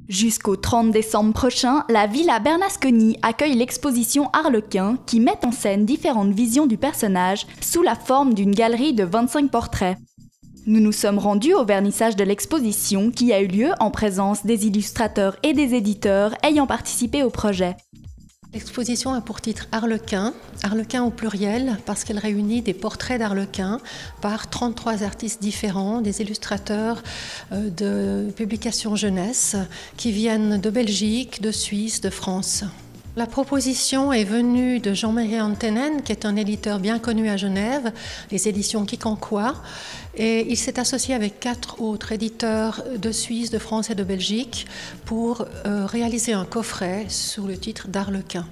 Jusqu'au 30 décembre prochain, la Villa Bernasconi accueille l'exposition Arlequin qui met en scène différentes visions du personnage sous la forme d'une galerie de 25 portraits. Nous nous sommes rendus au vernissage de l'exposition qui a eu lieu en présence des illustrateurs et des éditeurs ayant participé au projet. L'exposition a pour titre Arlequin, Arlequin au pluriel, parce qu'elle réunit des portraits d'Arlequin par 33 artistes différents, des illustrateurs de publications jeunesse qui viennent de Belgique, de Suisse, de France. La proposition est venue de Jean-Marie Antenen, qui est un éditeur bien connu à Genève, les éditions Quicanquois, et il s'est associé avec 4 autres éditeurs de Suisse, de France et de Belgique pour réaliser un coffret sous le titre d'Arlequin.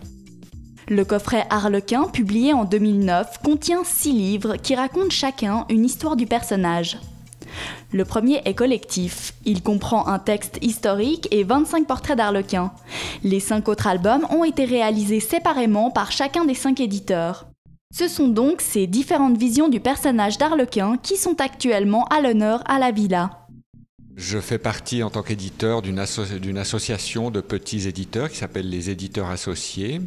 Le coffret Arlequin, publié en 2009, contient 6 livres qui racontent chacun une histoire du personnage. Le premier est collectif. Il comprend un texte historique et 25 portraits d'Arlequin. Les 5 autres albums ont été réalisés séparément par chacun des 5 éditeurs. Ce sont donc ces différentes visions du personnage d'Arlequin qui sont actuellement à l'honneur à la Villa. Je fais partie en tant qu'éditeur d'une association de petits éditeurs qui s'appelle les éditeurs associés.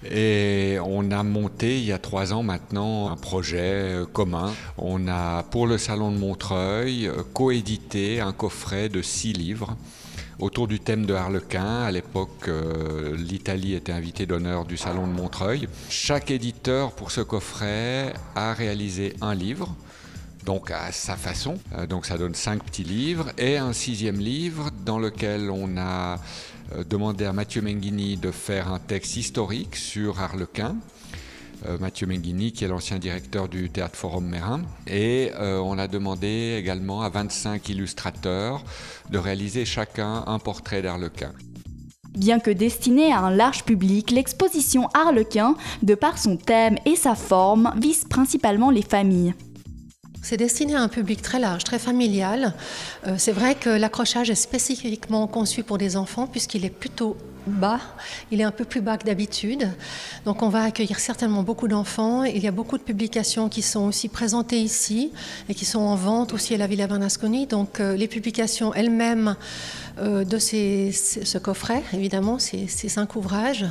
Et on a monté il y a 3 ans maintenant un projet commun. On a pour le Salon de Montreuil coédité un coffret de 6 livres autour du thème de Arlequin. À l'époque, l'Italie était invitée d'honneur du Salon de Montreuil. Chaque éditeur pour ce coffret a réalisé un livre, donc à sa façon. Donc ça donne 5 petits livres et un 6e livre dans lequel on a demandé à Mathieu Menghini de faire un texte historique sur Arlequin. Mathieu Menghini, qui est l'ancien directeur du Théâtre Forum Mérin. Et on a demandé également à 25 illustrateurs de réaliser chacun un portrait d'Arlequin. Bien que destinée à un large public, l'exposition Arlequin, de par son thème et sa forme, vise principalement les familles. C'est destiné à un public très large, très familial. C'est vrai que l'accrochage est spécifiquement conçu pour des enfants puisqu'il est plutôt bas, il est un peu plus bas que d'habitude. Donc on va accueillir certainement beaucoup d'enfants. Il y a beaucoup de publications qui sont aussi présentées ici et qui sont en vente aussi à la Villa Bernasconi. Donc les publications elles-mêmes de ce coffret, évidemment, ces 5 ouvrages.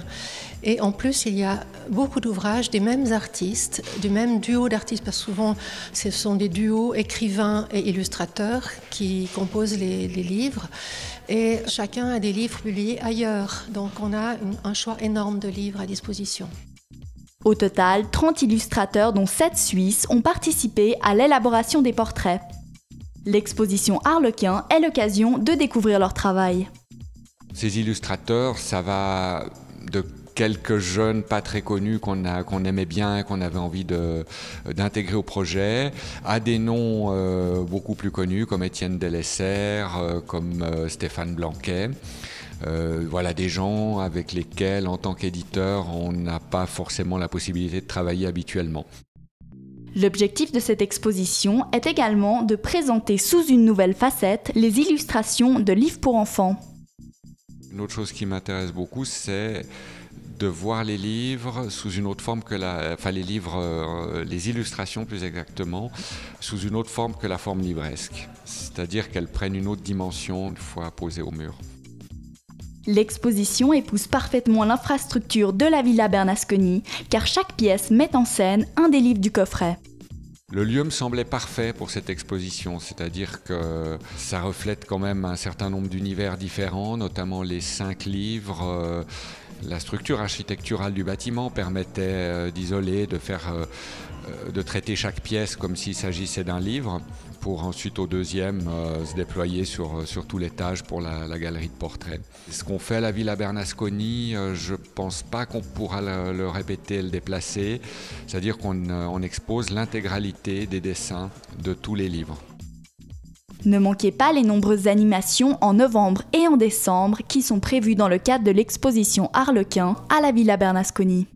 Et en plus, il y a beaucoup d'ouvrages des mêmes artistes, du même duo d'artistes, parce que souvent, ce sont des duos écrivains et illustrateurs qui composent les livres. Et chacun a des livres publiés ailleurs. Donc on a un choix énorme de livres à disposition. Au total, 30 illustrateurs, dont 7 Suisses, ont participé à l'élaboration des portraits. L'exposition Arlequin est l'occasion de découvrir leur travail. Ces illustrateurs, ça va de quelques jeunes pas très connus qu'on aimait bien et qu'on avait envie d'intégrer au projet, à des noms beaucoup plus connus comme Étienne Delessert, comme Stéphane Blanquet. Voilà des gens avec lesquels, en tant qu'éditeur, on n'a pas forcément la possibilité de travailler habituellement. L'objectif de cette exposition est également de présenter sous une nouvelle facette les illustrations de livres pour enfants. Une autre chose qui m'intéresse beaucoup, c'est de voir les livres sous une autre forme que les illustrations plus exactement, sous une autre forme que la forme livresque. C'est-à-dire qu'elles prennent une autre dimension une fois posées au mur. L'exposition épouse parfaitement l'infrastructure de la Villa Bernasconi, car chaque pièce met en scène un des livres du coffret. Le lieu me semblait parfait pour cette exposition, c'est-à-dire que ça reflète quand même un certain nombre d'univers différents, notamment les 5 livres. La structure architecturale du bâtiment permettait d'isoler, de traiter chaque pièce comme s'il s'agissait d'un livre, pour ensuite au deuxième se déployer sur tout l'étage pour la galerie de portraits. Ce qu'on fait à la Villa Bernasconi, je ne pense pas qu'on pourra le répéter, le déplacer, c'est-à-dire qu'on expose l'intégralité des dessins de tous les livres. Ne manquez pas les nombreuses animations en novembre et en décembre qui sont prévues dans le cadre de l'exposition Arlequin à la Villa Bernasconi.